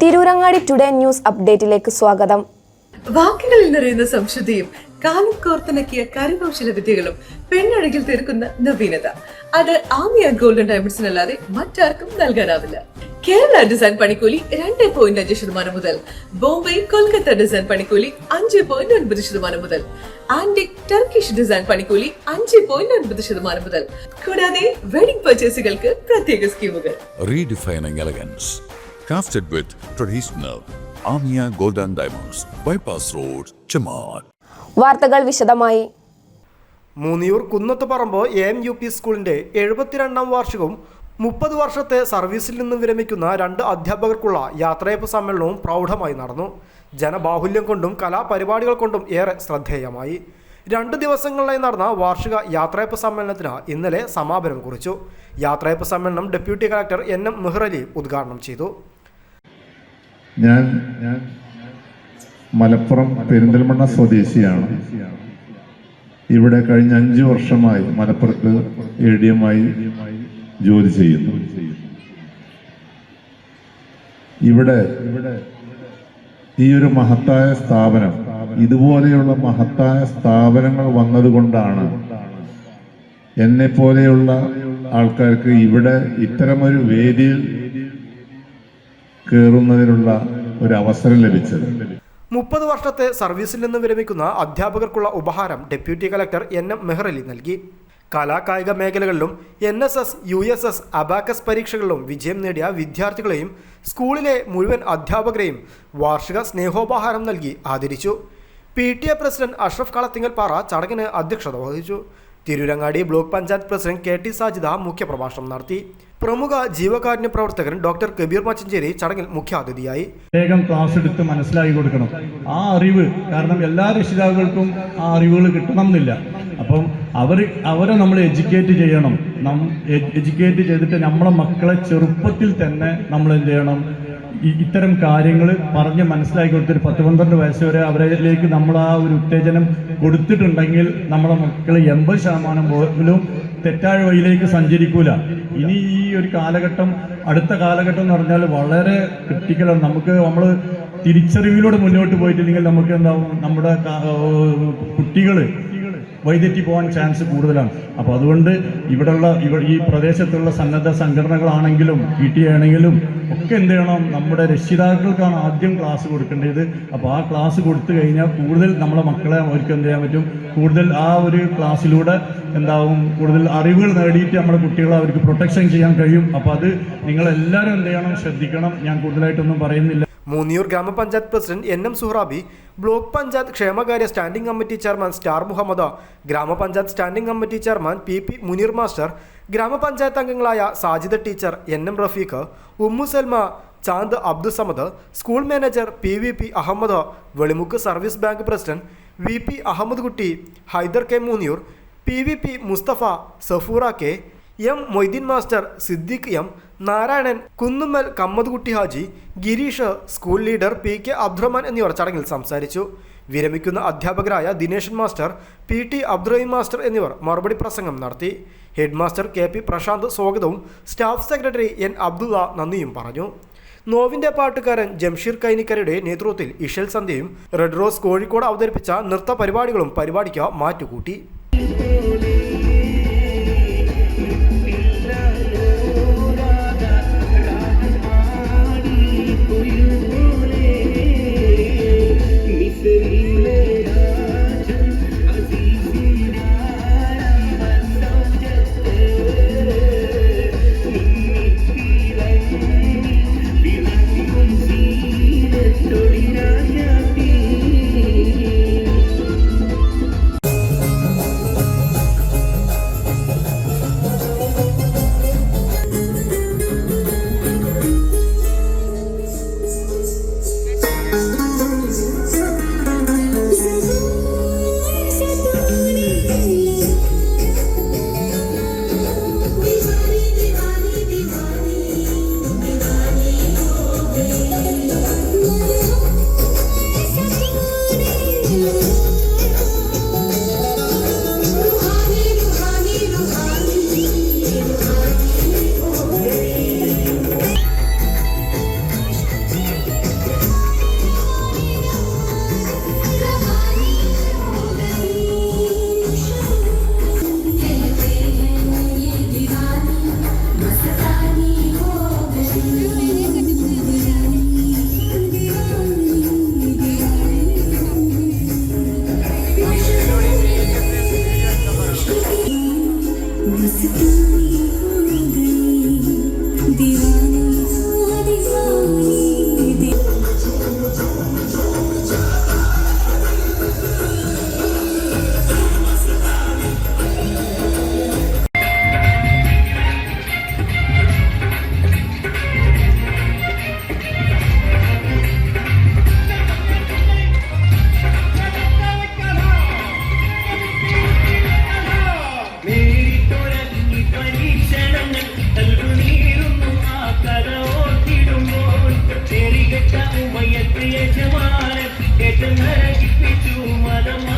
Tirurangadi today news അപ്ഡേറ്റിലേക്ക് സ്വാഗതം. വാക്കുകളിൽ നിറയുന്ന സംശുദ്ധിയും കാലം കോർത്തിണക്കിയ കരകൗശല വിദ്യകളും പെണ്ണഴകിൽ തീർക്കുന്ന നവീനത അത് ആമിയ ഗോൾഡൻ ഡയമണ്ട്സിനല്ലാതെ മറ്റാർക്കും നൽകാനാവില്ല. കേരള ഡിസൈൻ പണിക്കൂലി 2.5% മുതൽ, ബോംബെ കൊൽക്കത്ത ഡിസൈൻ പണിക്കൂലി 5.9% മുതൽ, ആന്റിക് ടർക്കിഷ് ഡിസൈൻ പണിക്കൂലി 5.9% മുതൽ, കൂടാതെ വെഡിംഗ് പർച്ചേസുകൾക്ക് പ്രത്യേക സ്കീമുകൾ. Redefining elegance, crafted with traditional Amia Golden Diamonds, Bypass Road, Chaman. വാർത്തകൾ വിശദമായി. മൂന്നിയൂർ കുന്നത്തുപറമ്പ് AMUP സ്കൂളിന്റെ 72ാം വാർഷികവും 30 വർഷത്തെ സർവീസിൽ നിന്നും വിരമിക്കുന്ന 2 അധ്യാപകർക്കുള്ള യാത്രയപ്പ് സമ്മേളനവും പ്രൗഢമായി നടന്നു. ജനബാഹുല്യം കൊണ്ടും കലാപരിപാടികൾ കൊണ്ടും ഏറെ ശ്രദ്ധേയമായി. 2 ദിവസങ്ങളിലായി നടന്ന വാർഷിക യാത്രയപ്പ് സമ്മേളനത്തിന് ഇന്നലെ സമാപനം കുറിച്ചു. യാത്രയപ്പ് സമ്മേളനം ഡെപ്യൂട്ടി കളക്ടർ NM മെഹ്റലി ഉദ്ഘാടനം ചെയ്തു. ഞാൻ മലപ്പുറം പെരിന്തൽമണ്ണ സ്വദേശിയാണ്. ഇവിടെ കഴിഞ്ഞ 5 വർഷമായി മലപ്പുറത്ത് ADM ആയി ജോലി ചെയ്യുന്നു. ഇവിടെ ഈ ഒരു മഹത്തായ സ്ഥാപനം, ഇതുപോലെയുള്ള മഹത്തായ സ്ഥാപനങ്ങൾ വന്നതുകൊണ്ടാണ് എന്നെ പോലെയുള്ള ആൾക്കാർക്ക് ഇവിടെ ഇത്തരമൊരു വേദിയിൽ കയറുന്നതിനുള്ള ഒരു അവസരം ലഭിച്ചത്. 30 വർഷത്തെ സർവീസിൽ നിന്ന് വിരമിക്കുന്ന അധ്യാപകർക്കുള്ള ഉപഹാരം ഡെപ്യൂട്ടി കളക്ടർ NM മെഹ്റലി നൽകി. കലാകായിക മേഖലകളിലും NSS, USS, അബാക്കസ് പരീക്ഷകളിലും വിജയം നേടിയ വിദ്യാർത്ഥികളെയും സ്കൂളിലെ മുഴുവൻ അധ്യാപകരെയും വാർഷിക സ്നേഹോപഹാരം നൽകി ആദരിച്ചു. PTA പ്രസിഡന്റ് അഷ്റഫ് കളത്തിങ്ങൽ പാറ ചടങ്ങിന് അധ്യക്ഷത വഹിച്ചു. Tirurangadi block panchayat president KT Sajida മുഖ്യപ്രഭാഷണം നടത്തി. പ്രമുഖ ജീവകാരുണ്യ പ്രവർത്തകൻ ഡോക്ടർ കബീർ മച്ചഞ്ചേരി ചടങ്ങിൽ മുഖ്യാതിഥിയായി. വേഗം ക്ലാസ് എടുത്ത് മനസ്സിലാക്കി കൊടുക്കണം. ആ അറിവ്, കാരണം എല്ലാ രക്ഷിതാക്കൾക്കും ആ അറിവുകൾ കിട്ടണം എന്നില്ല. അപ്പം അവരെ നമ്മൾ എഡ്യൂക്കേറ്റ് ചെയ്യണം. എഡ്യൂക്കേറ്റ് ചെയ്തിട്ട് നമ്മളെ മക്കളെ ചെറുപ്പത്തിൽ തന്നെ നമ്മൾ എന്ത് ചെയ്യണം, ഇത്തരം കാര്യങ്ങൾ പറഞ്ഞ് മനസ്സിലാക്കി കൊടുത്തിട്ട് 10-12 വയസ്സ് വരെ അവരിലേക്ക് നമ്മൾ ആ ഒരു ഉത്തേജനം കൊടുത്തിട്ടുണ്ടെങ്കിൽ നമ്മളെ മക്കൾ 80% പോലും തെറ്റായ വഴിയിലേക്ക് സഞ്ചരിക്കൂല. ഇനി ഈ ഒരു കാലഘട്ടം, അടുത്ത കാലഘട്ടം എന്ന് പറഞ്ഞാൽ വളരെ ക്രിട്ടിക്കലാണ്. നമ്മൾ തിരിച്ചറിവിലൂടെ മുന്നോട്ട് പോയിട്ടില്ലെങ്കിൽ നമുക്ക് എന്താവും, നമ്മുടെ കുട്ടികൾ വഴിതെറ്റി പോകാൻ ചാൻസ് കൂടുതലാണ്. അപ്പോൾ അതുകൊണ്ട് ഈ പ്രദേശത്തുള്ള സന്നദ്ധ സംഘടനകളാണെങ്കിലും PTA ആണെങ്കിലും ഒക്കെ എന്ത് ചെയ്യണം, നമ്മുടെ രക്ഷിതാക്കൾക്കാണ് ആദ്യം ക്ലാസ് കൊടുക്കേണ്ടത്. അപ്പോൾ ആ ക്ലാസ് കൊടുത്തു കഴിഞ്ഞാൽ കൂടുതൽ നമ്മളെ മക്കളെ അവർക്ക് എന്ത് ചെയ്യാൻ പറ്റും, കൂടുതൽ ആ ഒരു ക്ലാസ്സിലൂടെ എന്താവും, കൂടുതൽ അറിവുകൾ നേടിയിട്ട് നമ്മുടെ കുട്ടികളെ അവർക്ക് പ്രൊട്ടക്ഷൻ ചെയ്യാൻ കഴിയും. അപ്പോൾ അത് നിങ്ങളെല്ലാവരും എന്ത് ചെയ്യണം, ശ്രദ്ധിക്കണം. ഞാൻ കൂടുതലായിട്ടൊന്നും പറയുന്നില്ല. മൂന്നിയൂർ ഗ്രാമപഞ്ചായത്ത് president NM Suhrabi, block panchayat ക്ഷേമകാര്യ standing committee chairman star Muhammad, ഗ്രാമപഞ്ചായത്ത് standing committee chairman PP Muneer master, ഗ്രാമപഞ്ചായത്ത് അംഗങ്ങളായ Sajida teacher, NM Rafeeq, Ummu Salma, Chand Abdussamad, school manager PVP Ahammed, Velimukku service bank president VP Ahammed Kutty, Haider K Moonniyur, PVP Musthafa, Safoora K, M Moideen master, Siddique M, Narayanan, Kunnummal Kammad Kutty Haji, Gireesh, school leader PK Abdurahman എന്നിവർ ചടങ്ങിൽ സംസാരിച്ചു. വിരമിക്കുന്ന അധ്യാപകരായ Dineshan master, PT Abdurahim master എന്നിവർ മറുപടി പ്രസംഗം നടത്തി. ഹെഡ് മാസ്റ്റർ KP പ്രശാന്ത് സ്വാഗതവും സ്റ്റാഫ് സെക്രട്ടറി N അബ്ദുള്ള നന്ദിയും പറഞ്ഞു. നോവിൻ്റെ പാട്ടുകാരൻ ജംഷീർ കൈനിക്കരയുടെ നേതൃത്വത്തിൽ ഇഷൽ സന്ധ്യയും റെഡ് റോസ് കോഴിക്കോട് അവതരിപ്പിച്ച നൃത്ത പരിപാടികളും പരിപാടിക്ക് മാറ്റുകൂട്ടി. ഉമയത്ത് യജമാനൻ ഏറ്റു നരകിപ്പിച്ചു മതം